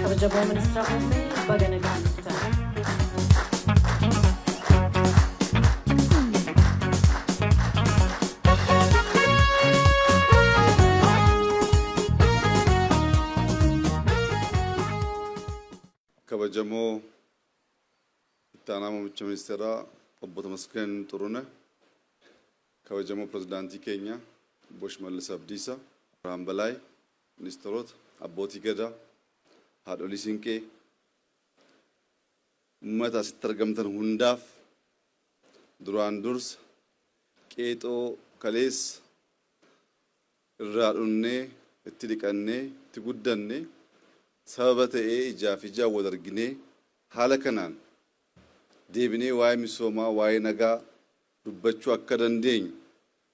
kabajamoo ministeera muummee baga nagaan dhuftan. kabajamoo ittaanaa muummicha ministeeraa obbo Tamasgeen Xuruunee, kabajamoo pirezidaantii keenya obbo Shimallis Abdiisaa, Birhaan Balaay, ministeerota, abbootii gadaa, haadholii siinqee, uummata asitti argamtan hundaaf duraan dursa qeexoo kaleessa irraa dhunnee itti dhiqannee itti guddannee sababa ta'ee ijaaf ijaa wal arginee haala kanaan deebinee waa'ee misoomaa waa'ee nagaa dubbachuu akka dandeenyu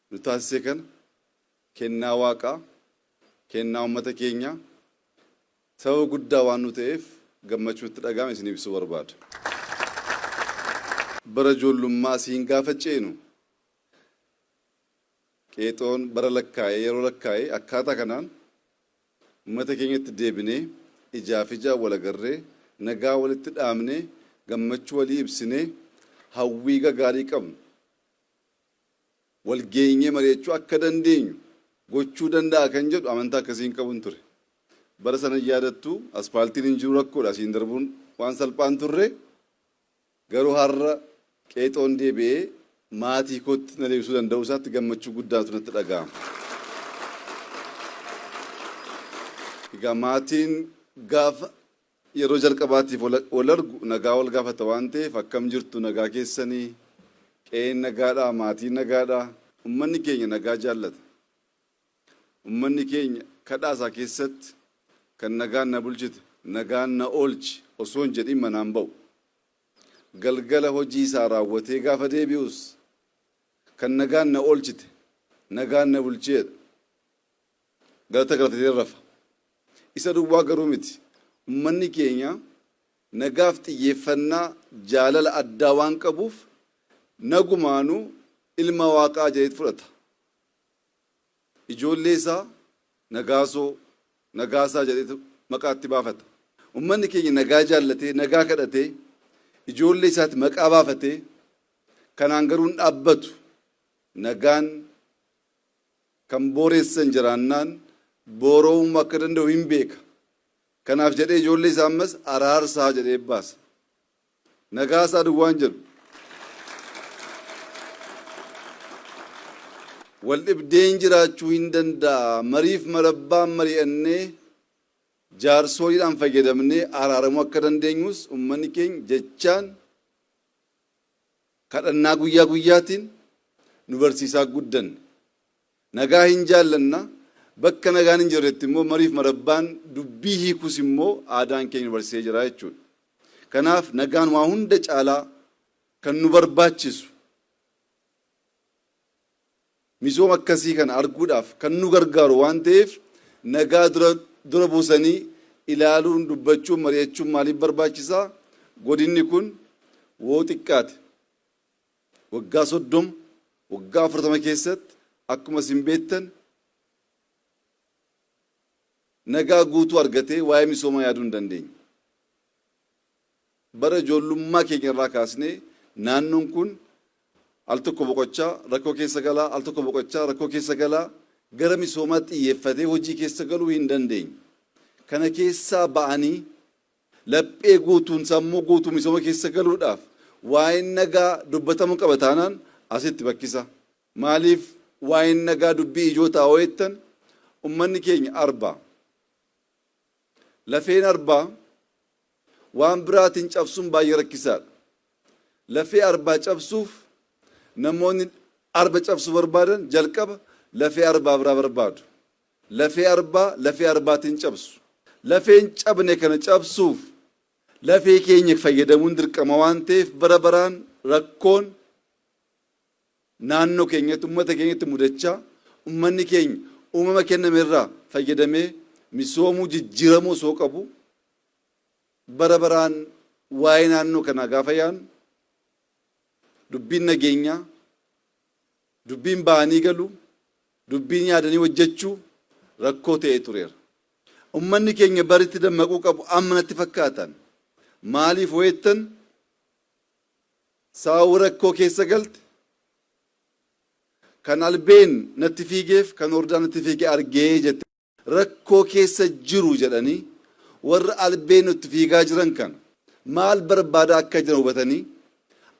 nu taasise kana kennaa waaqaa kennaa uummata keenyaa sababa guddaa waan nu ta'eef gammachuu itti dhaga'ame isiniif ibsuu barbaada. Bara ijoollummaa siin gaafa ceenu qeexoon bara lakkaa'ee yeroo lakkaa'ee akkaataa kanaan uummata keenyatti deebinee ijaaf ijaa wal agarree nagaa walitti dhaamnee gammachuu walii ibsinee hawwii gaarii qabnu wal geenyee mari'achuu akka dandeenyu gochuu danda'a kan jedhu amantaa akkasiin qabuun ture. Bara sana yaadattu aspaaltiin hin jiru rakkoodha asiin darbuun waan salphaan turre garuu har'a qeexoon deebi'ee maatii kootti na deebisuu danda'uu isaatti gammachuu guddaatu natti dhaga'ama. Egaa maatiin gaafa yeroo jalqabaatiif wal argu nagaa wal gaafata waan ta'eef akkam jirtu nagaa keessanii qe'een nagaadhaa maatiin nagaadhaa ummanni keenya nagaa jaallata. Ummanni keenya kadhaa isaa keessatti kan nagaan na bulchite nagaan na oolchi osoo hin jedhin manaan ba'u. Galgala hojii isaa raawwatee gaafa deebi'us kan nagaan na oolchite nagaan na bulcheedha. Galata galatatee rafa. Isa duwwaa garuu miti. Ummanni keenya nagaaf xiyyeeffannaa jaalala addaa waan qabuuf nagumaanuu ilma waaqaa jedhee fudhata. Ijoollee isaa nagaasoo nagaasaa jedhee maqaatti baafata. Ummanni keenya nagaa jaallatee nagaa kadhatee ijoollee isaatti maqaa baafatee kanaan garuu hin dhaabbatu. Nagaan kan booreessan jiraannaan boora'uu akka danda'u hin beeka. Kanaaf jedhee ijoollee isaa ammas araarsaa jedhee baasa. Nagaasaa duwwaan jedhu. Wal dhibdeen jiraachuu hin danda'a. Mariif marabbaan mari'annee jaarsoliidhaan fayyadamnee araaramuu akka dandeenyus uummanni keenya jechaan kadhannaa guyyaa guyyaatiin nu barsiisaa guddanne. Nagaa hin jaallanna. Bakka nagaan hin jirretti immoo mariif marabbaan dubbii hiikus immoo aadaan keenya barsiisee jira jechuudha. Kanaaf nagaan waa hunda caalaa kan nu barbaachisu misooma akkasii kana arguudhaaf kan nu gargaaru waan ta'eef nagaa dura buusanii ilaaluun dubbachuun mari'achuun maaliif barbaachisaa? Godinni kun woo xiqqaate waggaa 30 waggaa 40 keessatti akkuma isin beektan nagaa guutuu argatee waa'ee misoomaa yaaduu hin dandeenye. Bara ijoollummaa keenya irraa kaasnee naannoon kun al tokko boqochaa rakkoo keessa galaa al tokko boqochaa rakkoo keessa galaa gara misoomaatti xiyyeeffatee hojii keessa galuu hin dandeenye. Kana keessaa ba'anii laphee guutuun sammuu guutuu misooma keessa galuudhaaf waa'een nagaa dubbatamuu qaba taanaan asitti bakkisa. Maaliif waa'een nagaa dubbii ijoo taa'oo jettan ummanni keenya arbaa. Lafeen arbaa waan biraatiin cabsuun baay'ee rakkisaadha. Lafee arbaa cabsuuf namoonni arba cabsuu barbaadan jalqaba lafee arbaa biraa barbaadu. Lafee arbaa lafee arbaatiin cabsu. Lafeen cabne kana cabsuuf lafee keenya fayyadamuun dirqama waan ta'eef bara baraan rakkoon naannoo keenyatti uummata keenyatti mudachaa uummanni keenya uumama kenname irraa fayyadamee misoomuu jijjiiramuu osoo qabu bara baraan waa'ee naannoo kanaa gaafa yaanu dubbiin nageenyaa dubbiin ba'anii galu dubbiin yaadanii hojjechuu rakkoo ta'ee tureera. ummanni keenya baritti dammaquu qabu amma natti fakkaatan maaliif weettan saawwa rakkoo keessa galte kan albeen natti fiigeef kan hordaan natti fiige argee jette rakkoo keessa jiru jedhanii warra albeen natti fiigaa jiran kan maal barbaada akka jiran hubatanii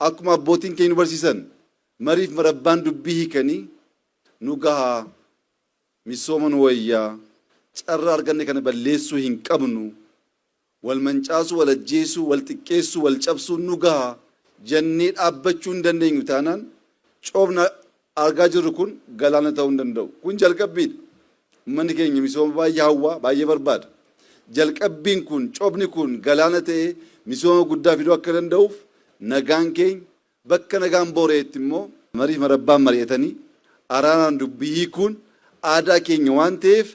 akkuma abbootiin keenya barsiisan mariif marabbaan dubbii hiikanii nu gahaa misooma nu wayyaa carraa arganne kana balleessuu hin qabnu wal mancaasuu wal ajjeesuu wal xiqqeessuu wal cabsuu nu gahaa jennee dhaabbachuu hin dandeenyu taanaan coobna argaa jirru kun galaana ta'uu hin danda'u. Kun jalqabbiidha. Uummanni keenya misooma baay'ee hawwaa baay'ee barbaada. Jalqabbiin kun coobni kun galaana ta'ee misooma guddaa fiduu akka danda'uuf nagaan keenya bakka nagaan booreetti immoo mariif marabbaan mari'atanii araaraan dubbii hiikuun aadaa keenya waan ta'eef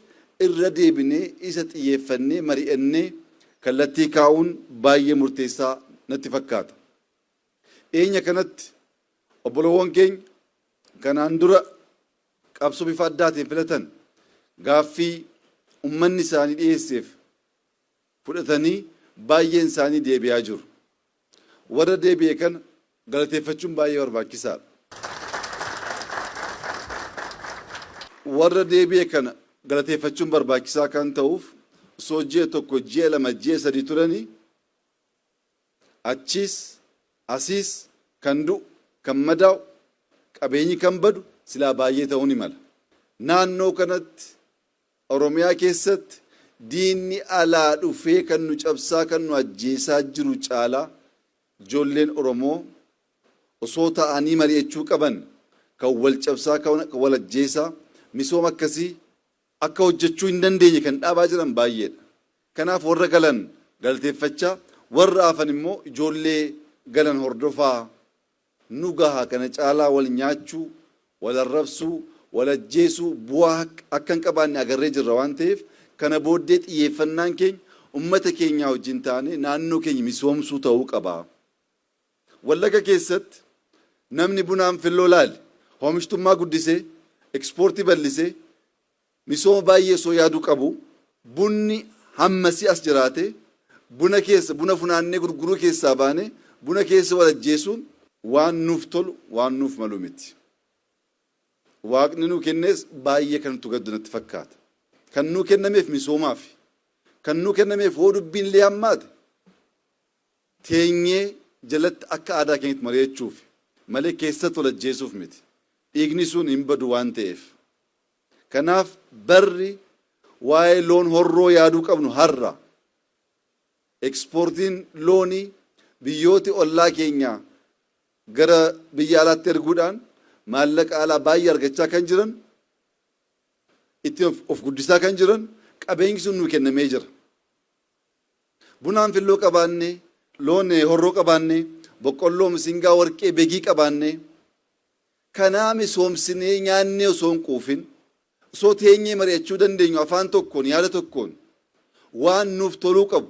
irra deebinee isa xiyyeeffannee mari'annee kallattii kaa'uun baay'ee murteessaa natti fakkaata. Dhiyeenya kanatti obboloowwan keenya kanaan dura qabsoo bifa addaatiin filatan gaaffii uummanni isaanii dhiyeesseef fudhatanii baay'een isaanii deebi'aa jiru. Warra deebi'e kana galateeffachuun baay'ee barbaachisaadha. Warra deebi'e kana galateeffachuun barbaachisaa kan ta'uuf osoo ji'a tokko ji'a lama ji'a sadii turanii achiis asiis kan du'u kan madaa'u qabeenyi kan badu silaa baay'ee ta'uu ni mala. Naannoo kanatti Oromiyaa keessatti diinni alaa dhufee kan nu cabsaa kan nu ajjeesaa jiru caalaa ijoolleen Oromoo osoo ta'anii mari'achuu qaban kan wal cabsaa kan wal ajjeesaa misooma akkasii akka hojjechuu hin dandeenye kan dhaabaa jiran baay'eedha. Kanaaf warra galan galateeffachaa warra hafan immoo ijoollee galan hordofaa nu gahaa kana caalaa wal nyaachuu wal arrabsuu wal ajjeesuu bu'aa akka hin qabaanne agarree jirra waan ta'eef kana booddee xiyyeeffannaan keenya ummata keenyaa wajjin taane naannoo keenya misoomsuu ta'uu qaba. Wallaga keessatti namni bunaan filloo laale oomishtummaa guddisee ekspoortii bal'isee misooma baay'ee soo yaaduu qabu bunni hammasii as jiraate buna keessa buna funaannee gurguruu keessaa baane buna keessa wal ajjeesuun waan nuuf tolu waan nuuf malu miti. Waaqni nuu kennees baay'ee kan nutti gaddu natti fakkaata. Kan nuu kennameef misoomaaf kan nuu kennameef hoo dubbiin illee hammaate teenyee jalatti akka aadaa keenyatti mari'achuuf malee keessatti wal ajjeesuuf miti. Dhiigni sun hin badu waan ta'eef. Kanaaf barri waa'ee loon horroo yaaduu qabnu har'a. Ekspoortiin loonii biyyooti ollaa keenyaa gara biyya alaatti erguudhaan maallaqa alaa baay'ee argachaa kan jiran itti of guddisaa kan jiran qabeenyi sun nuu kennamee jira. Bunaan filloo qabaannee loon horroo qabaannee boqqolloo misingaa warqee begii qabaannee kanaa misoomsinee nyaannee osoo hin quufin osoo teenyee mari'achuu dandeenyu afaan tokkoon yaada tokkoon waan nuuf toluu qabu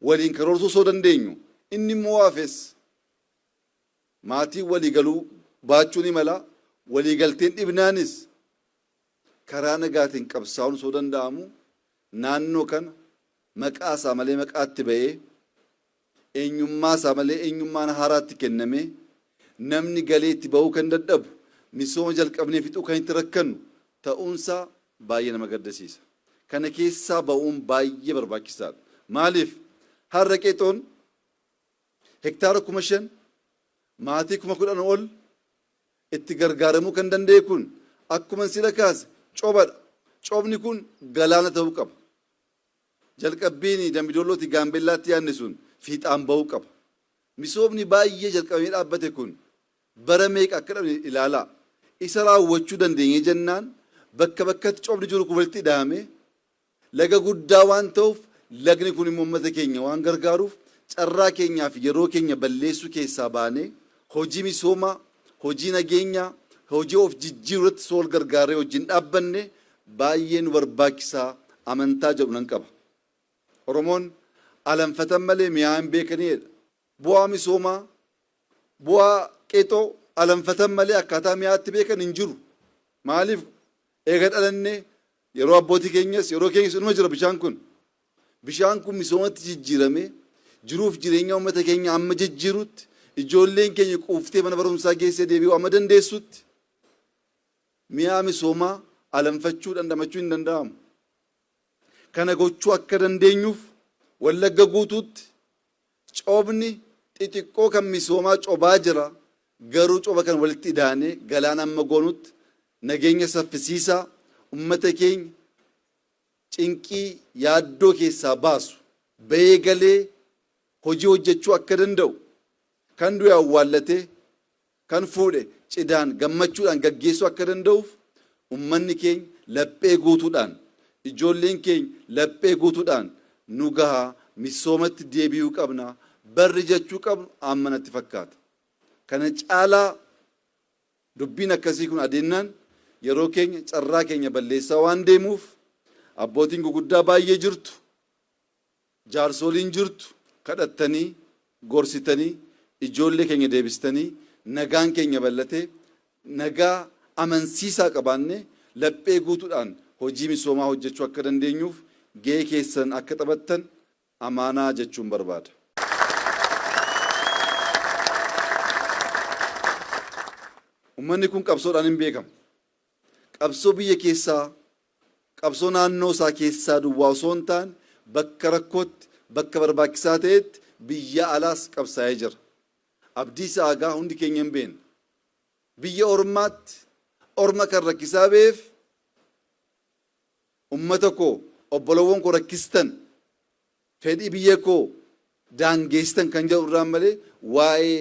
waliin karoorsuu osoo dandeenyu inni immoo haafes maatii waliigaluu baachuu ni mala waliigalteen dhibnaanis karaa nagaatiin qabsaa'uun osoo danda'amu naannoo kana maqaa isaa malee maqaatti ba'ee eenyummaa isaa malee eenyummaan haaraatti kennamee namni galeetti ba'uu kan dadhabu misooma jalqabnee fixuu kan itti rakkannu ta'uunsaa baay'ee nama gaddisiisa. Kana keessaa ba'uun baay'ee barbaachisaadha. Maaliif har'a qeexoon hektaara 5,000 maatii 10,000 ol itti gargaaramuu kan danda'e kun akkuma sila kaase coobadha. Coobni kun galaana ta'uu qaba. Jalqabbiin Dambidollootti Gaambellaatti yaadne sun fiixaan ba'uu qaba. Misoomni baay'ee jalqabamee dhaabbate kun bara meeqa akka dhabne ilaalaa. Isa raawwachuu dandeenye jennaan bakka bakkatti coobni jiru kun walitti hidhamee laga guddaa waan ta'uuf lagni kun immoo uummata keenya waan gargaaruuf carraa keenyaa fi yeroo keenya balleessuu keessaa baanee hojii misoomaa, hojii nageenyaa, hojii of jijjiiruutti sool gargaaree wajjin dhaabbanne baay'ee nu barbaachisaa amantaa jedhu nan qaba. Oromoon alanfatan malee mi'aa hin beekaniidha. Bu'aa misoomaa, bu'aa qeexoo alanfatan malee akkaataa mi'aatti beekan hin jiru. Maaliif eega dhalannee yeroo abbootii keenyas yeroo keenyas inuma jira bishaan kun bishaan kun misoomatti jijjiirame jiruuf jireenya uummata keenya amma jijjiirutti ijoolleen keenya quuftee mana barumsaa geessee deebi'uu amma dandeessutti mi'aa misoomaa alanfachuu dandamachuu hin danda'amu. Kana gochuu akka dandeenyuuf Wallagga guutuutti coobni xixiqqoo kan misoomaa cobaa jira. Garuu coba kan walitti idaanee galaan amma goonutti nageenya saffisiisaa uummata keenya cinqii yaaddoo keessaa baasu bahee galee hojii hojjechuu akka danda'u kan du'e awwaallatee kan fuudhe cidhaan gammachuudhaan gaggeessuu akka danda'uuf uummanni keenya laphee guutuudhaan ijoolleen keenya laphee guutuudhaan nu gahaa misoomatti deebi'uu qabna barri jechuu qabnu ammanatti fakkaata. Kana caalaa dubbiin akkasii kun adeemnaan yeroo keenya carraa keenya balleessaa waan deemuuf abbootiin guguddaa baay'ee jirtu jaarsoliin jirtu kadhattanii gorsitanii ijoollee keenya deebistanii nagaan keenya bal'atee nagaa amansiisaa qabaannee laphee guutuudhaan hojii misoomaa hojjechuu akka dandeenyuuf gahee keessan akka taphattan amaanaa jechuun barbaada. Uummanni kun qabsoodhaan hin beekamu. Qabsoo biyya keessaa, qabsoo naannoo isaa keessaa duwwaa osoo hin taane bakka rakkootti, bakka barbaachisaa ta'etti biyya alaas qabsaa'ee jira. Abdii Saagaa hundi keenya hin beekne. Biyya ormaatti orma kan rakkisaa beef uummata koo obbolowwan koo rakkistan fedhii biyya koo daangeessitan kan jedhu irraan malee waa'ee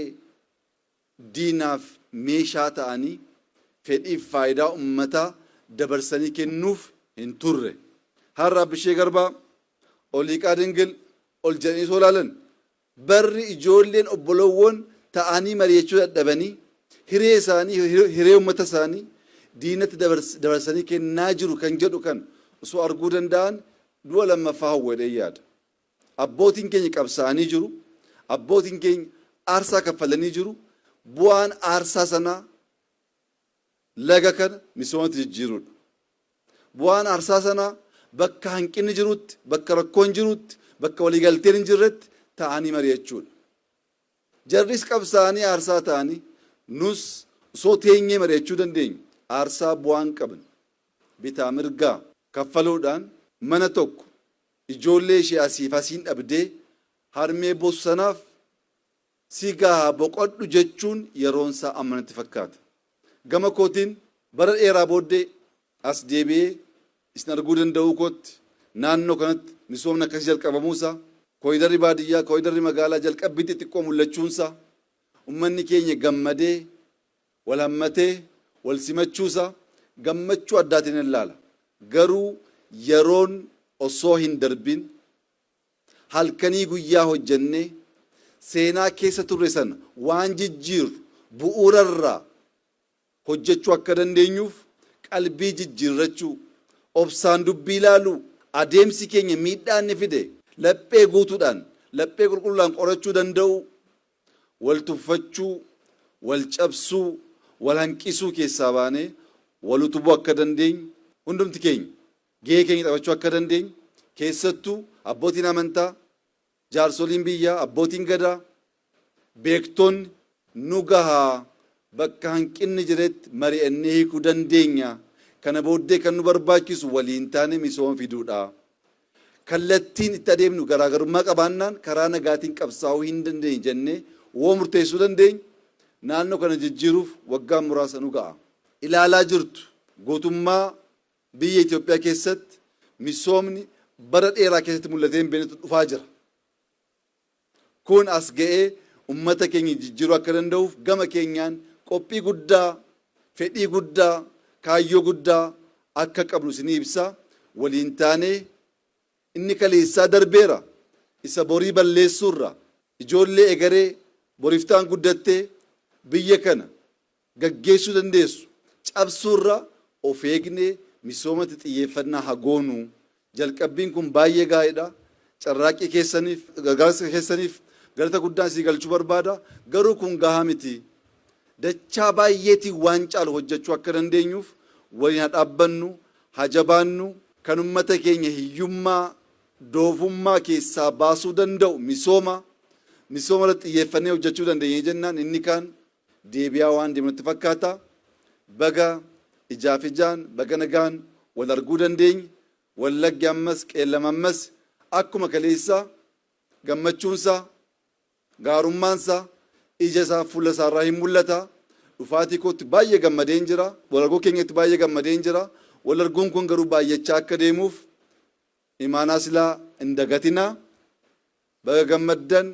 diinaaf meeshaa ta'anii fedhiif faayidaa uummataa dabarsanii kennuuf hin turre. Har'a Abishee Garbaa Oliiqaa Dingil ol jedhanii soo ilaalan barri ijoolleen obbolowwan ta'anii mari'achuu dadhabanii hiree isaanii hiree uummata isaanii diinatti dabarsanii kennaa jiru kan jedhu kan osoo arguu danda'an du'a lammaffaa hawwadhee yaada. Abbootiin keenya qabsaa'anii jiru. Abbootiin keenya aarsaa kaffalanii jiru. Bu'aan aarsaa sanaa laga kana misoomatti jijjiiruudha. Bu'aan aarsaa sanaa bakka hanqinni jirutti, bakka rakkoon jirutti, bakka waliigalteen hin jirretti ta'anii mari'achuudha. Jarris qabsaa'anii aarsaa ta'anii nus osoo teenyee mari'achuu dandeenya. Aarsaa bu'aan qaban bitaa mirgaa kaffaluudhaan mana tokko ijoollee ishee asiif asiin dhabdee harmee bosanaaf si gahaa boqodhu jechuun yeroon isaa ammanatti fakkaata. Gama kootiin bara dheeraa booddee as deebi'ee isin arguu danda'uu kootti naannoo kanatti misoomni akkasii jalqabamuusaa kooyidarri baadiyyaa kooyidarri magaalaa jalqabbii xixiqqoo mul'achuunsaa uummanni keenya gammadee wal hammatee wal simachuusaa gammachuu addaatiin ilaala. Garuu yeroon osoo hin darbin halkanii guyyaa hojjennee seenaa keessa turre sana waan jijjiiru bu'uurarraa hojjechuu akka dandeenyuuf qalbii jijjiirrachuu obsaan dubbii ilaaluu adeemsi keenya miidhaa inni fide laphee guutuudhaan laphee qulqulluudhaan qorachuu danda'u wal tuffachuu wal cabsuu wal hanqisuu keessaa baanee wal utubuu akka dandeenyu hundumti keenya gahee keenya taphachuu akka dandeenyu keessattuu abbootiin amantaa jaarsoliin biyyaa abbootiin gadaa beektoonni nu gahaa bakka hanqinni jiretti mari'annee hiikuu dandeenya. Kana booddee kan nu barbaachisu waliin taane misooma fiduudha. Kallattiin itti adeemnu garaagarummaa qabaannaan karaa nagaatiin qabsaa'uu hin dandeenye jennee woo murteessuu dandeenya. Naannoo kana jijjiiruuf waggaa muraasa nu ga'a. Ilaalaa jirtu gootummaa biyya Itoophiyaa keessatti misoomni bara dheeraa keessatti mul'atee hin beeknetu dhufaa jira. Kun as ga'ee ummata keenya jijjiiruu akka danda'uuf gama keenyaan qophii guddaa, fedhii guddaa, kaayyoo guddaa akka qabnu isinii ibsaa. Waliin taanee inni kaleessaa darbeera isa borii balleessuurra ijoollee egeree boriftaan guddattee biyya kana gaggeessuu dandeessu cabsuurra of eegnee misoomatti xiyyeeffannaa hagoonu. Jalqabbiin kun baay'ee gaariidha. Carraaqqii keessaniif gargaarsa keessaniif galata guddaan sii galchuu barbaada. Garuu kun gahaa miti. Dachaa baay'eetiin waan caalu hojjechuu akka dandeenyuuf waliin haa dhaabbannu, haa jabaannu, kan ummata keenya hiyyummaa doofummaa keessaa baasuu danda'u misooma irratti xiyyeeffannee hojjechuu dandeenya jennaan inni kaan deebi'aa waan deemnutti fakkaata. Baga ijaaf ijaan baga nagaan wal arguu dandeenya. Wallaggi ammas qeellam ammas akkuma kaleessaa gammachuunsaa gaarummaansaa ija isaa fuula isaarraa hin mul'ata. Dhufaatii kootti baay'ee gammadeen jira. Wal arguu keenyatti baay'ee gammadeen jira. Wal arguun kun garuu baay'achaa akka deemuuf imaanaa silaa hin dagatinaa. Baga gammaddan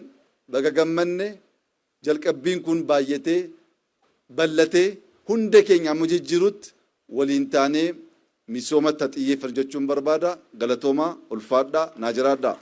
baga gammanne jalqabbiin kun baay'atee bal'atee hunda keenya amma jijjiirutti waliin taanee misoomatti xiyyeeffatu jechuun barbaada. Galatoomaa ulfaadhaa naa jiraadhaa.